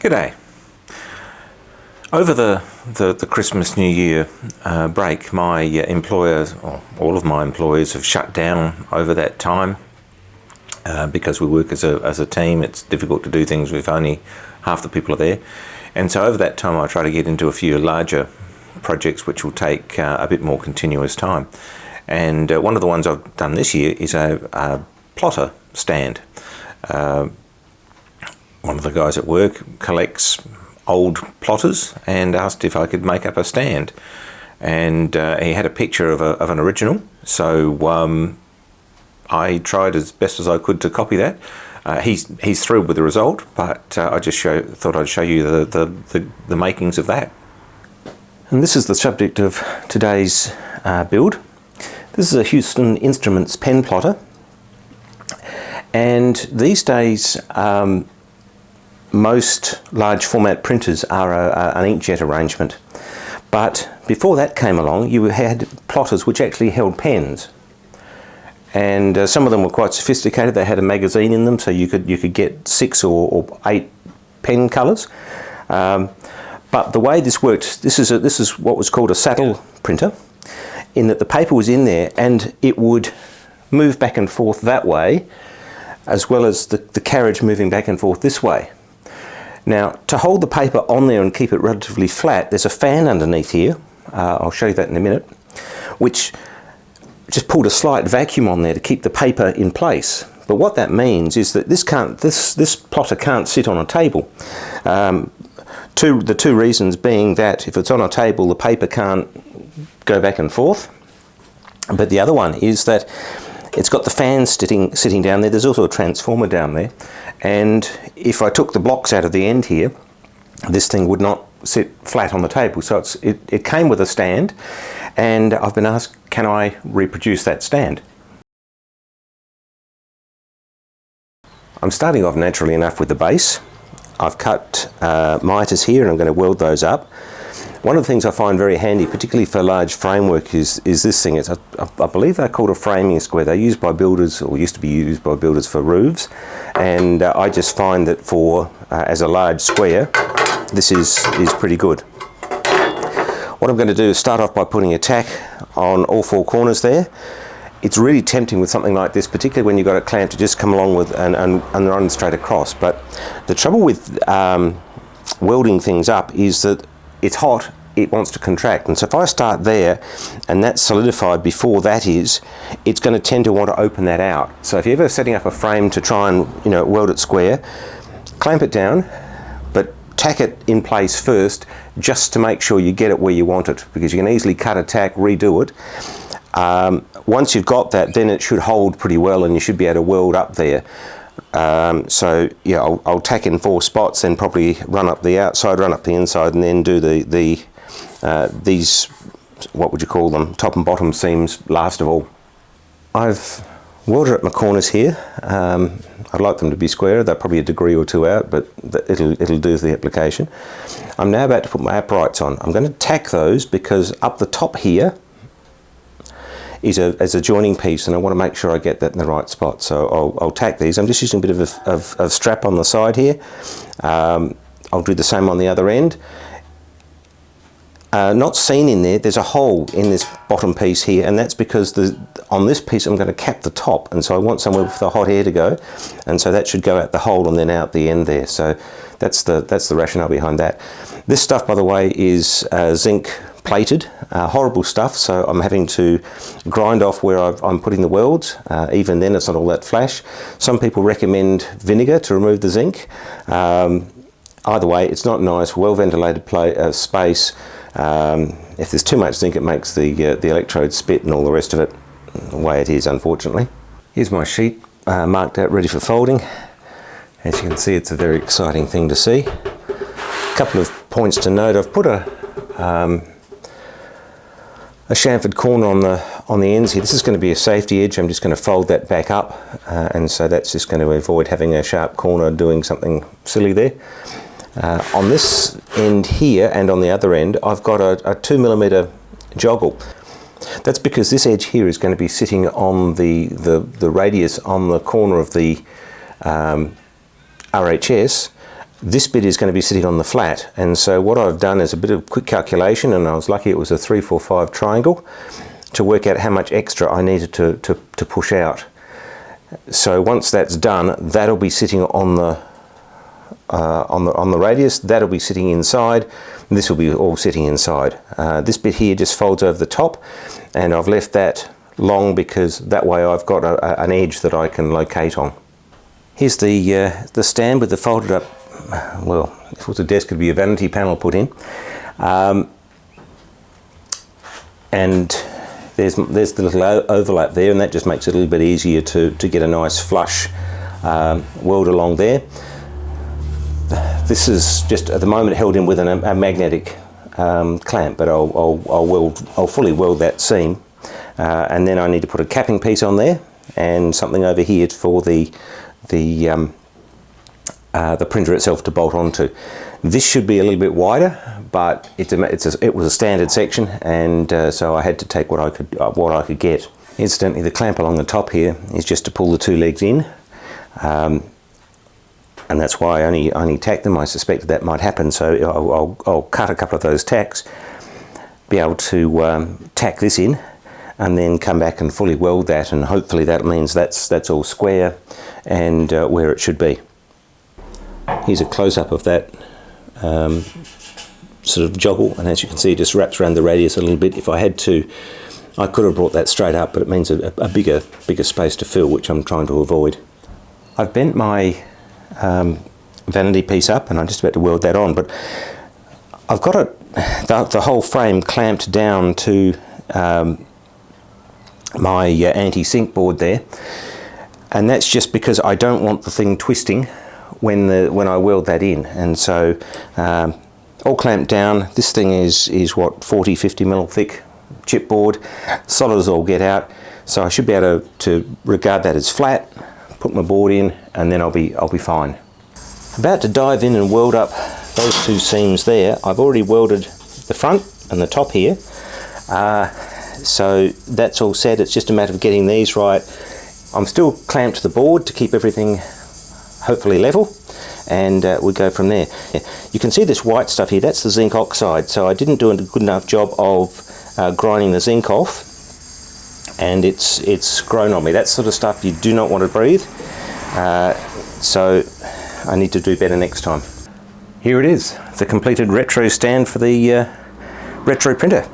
G'day. Over the Christmas New Year break, my employers, or all of my employers, have shut down over that time because we work as a team. It's difficult to do things if only half the people are there. And so over that time I try to get into a few larger projects which will take a bit more continuous time. And one of the ones I've done this year is a plotter stand. One of the guys at work collects old plotters and asked if I could make up a stand. And he had a picture of an original, so I tried as best as I could to copy that. He's thrilled with the result, but I just thought I'd show you the makings of that. And this is the subject of today's build. This is a Houston Instruments pen plotter, and these days most large format printers are an inkjet arrangement, but before that came along you had plotters which actually held pens, and some of them were quite sophisticated. They had a magazine in them, so you could get 6 or 8 pen colours. But the way this worked, this is what was called a saddle printer, in that the paper was in there and it would move back and forth that way, as well as the carriage moving back and forth this way. Now, to hold the paper on there and keep it relatively flat, there's a fan underneath here, I'll show you that in a minute, which just pulled a slight vacuum on there to keep the paper in place. But what that means is that this plotter can't sit on a table. The two reasons being that if it's on a table, the paper can't go back and forth. But the other one is that it's got the fan sitting down there. There's also a transformer down there. And if I took the blocks out of the end here, this thing would not sit flat on the table. So it came with a stand, and I've been asked, can I reproduce that stand? I'm starting off naturally enough with the base. I've cut miters here and I'm going to weld those up. One of the things I find very handy, particularly for large framework, is this thing. I believe they're called a framing square. They're used by builders, or used to be used by builders, for roofs. And I just find that as a large square, this is pretty good. What I'm going to do is start off by putting a tack on all 4 corners there. It's really tempting with something like this, particularly when you've got a clamp, to just come along with and run straight across. But the trouble with welding things up is that it's hot, it wants to contract. And so if I start there and that's solidified before that is, it's going to tend to want to open that out. So if you're ever setting up a frame to try and weld it square, clamp it down, but tack it in place first, just to make sure you get it where you want it, because you can easily cut a tack, redo it. Once you've got that, then it should hold pretty well and you should be able to weld up there. So yeah, I'll tack in 4 spots, then probably run up the outside, run up the inside, and then do these, what would you call them, top and bottom seams last of all. I've welded up my corners here. I'd like them to be square. They're probably a degree or 2 out, but it'll do the application. I'm now about to put my uprights on. I'm going to tack those because up the top here is a joining piece, and I want to make sure I get that in the right spot. So I'll tack these. I'm just using a bit of strap on the side here. I'll do the same on the other end. Not seen in there's a hole in this bottom piece here, and that's because on this piece I'm going to cap the top, and so I want somewhere for the hot air to go, and so that should go out the hole and then out the end there. So that's the rationale behind that. This stuff, by the way, is zinc plated, horrible stuff, so I'm having to grind off where I'm putting the welds. Even then it's not all that flash. Some people recommend vinegar to remove the zinc. Either way, it's not nice. Well ventilated space. If there's too much zinc, it makes the electrode spit and all the rest of it, the way it is, unfortunately. Here's my sheet marked out, ready for folding. As you can see, it's a very exciting thing to see. A couple of points to note. I've put a chamfered corner on the ends here. This is going to be a safety edge. I'm just going to fold that back up, and so that's just going to avoid having a sharp corner doing something silly there. On this end here and on the other end, I've got a 2mm joggle. That's because this edge here is going to be sitting on the radius on the corner of the RHS, This bit is going to be sitting on the flat, and so what I've done is a bit of quick calculation, and I was lucky it was a 3, 4, 5 triangle, to work out how much extra I needed to push out. So once that's done, that'll be sitting on the radius, that'll be sitting inside, and this will be all sitting inside. This bit here just folds over the top, and I've left that long because that way I've got an edge that I can locate on. Here's the stand with the folded up, well, if it was a desk, it would be a vanity panel put in. And there's the little overlap there, and that just makes it a little bit easier to get a nice flush weld along there. This is just at the moment held in with a magnetic clamp, but I'll fully weld that seam, and then I need to put a capping piece on there and something over here for the printer itself to bolt onto. This should be a little bit wider, but it was a standard section, and so I had to take what I could get. Incidentally, the clamp along the top here is just to pull the 2 legs in, and that's why I only tacked them. I suspected that might happen, so I'll cut a couple of those tacks, be able to tack this in, and then come back and fully weld that, and hopefully that means that's all square and where it should be. Here's a close-up of that sort of joggle, and as you can see, it just wraps around the radius a little bit. If I had to, I could have brought that straight up, but it means a bigger space to fill, which I'm trying to avoid. I've bent my vanity piece up, and I'm just about to weld that on, but I've got the whole frame clamped down to my anti-sink board there, and that's just because I don't want the thing twisting when I weld that in. And so all clamped down. This thing is what, 40-50 mil thick chipboard, solid as all get out, so I should be able to regard that as flat, put my board in, and then I'll be fine. About to dive in and weld up those 2 seams there. I've already welded the front and the top here, so that's all set. It's just a matter of getting these right. I'm still clamped to the board to keep everything hopefully level, and we'll go from there. You can see this white stuff here, that's the zinc oxide, so I didn't do a good enough job of grinding the zinc off, and it's grown on me. That sort of stuff you do not want to breathe, so I need to do better next time. Here it is, the completed retro stand for the retro printer.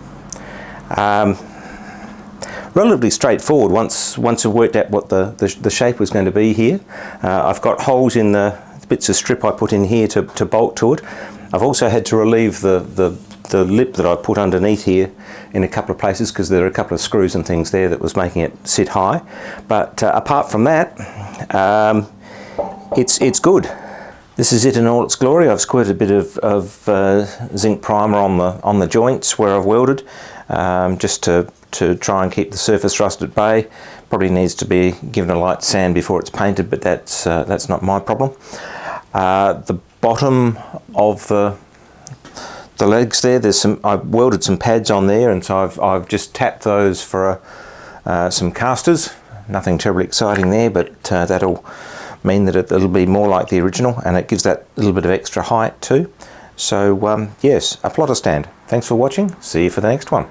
Relatively straightforward once I've worked out what the shape was going to be here. I've got holes in the bits of strip I put in here to bolt to it. I've also had to relieve the lip that I put underneath here in a couple of places, because there are a couple of screws and things there that was making it sit high. But apart from that, it's good. This is it in all its glory. I've squirted a bit of zinc primer on the joints where I've welded, just to try and keep the surface rust at bay. Probably needs to be given a light sand before it's painted, but that's not my problem. The bottom of the legs there, I've welded some pads on there, and so I've just tapped those for some casters. Nothing terribly exciting there, but that'll mean that it'll be more like the original, and it gives that little bit of extra height too. So yes, a plotter stand. Thanks for watching. See you for the next one.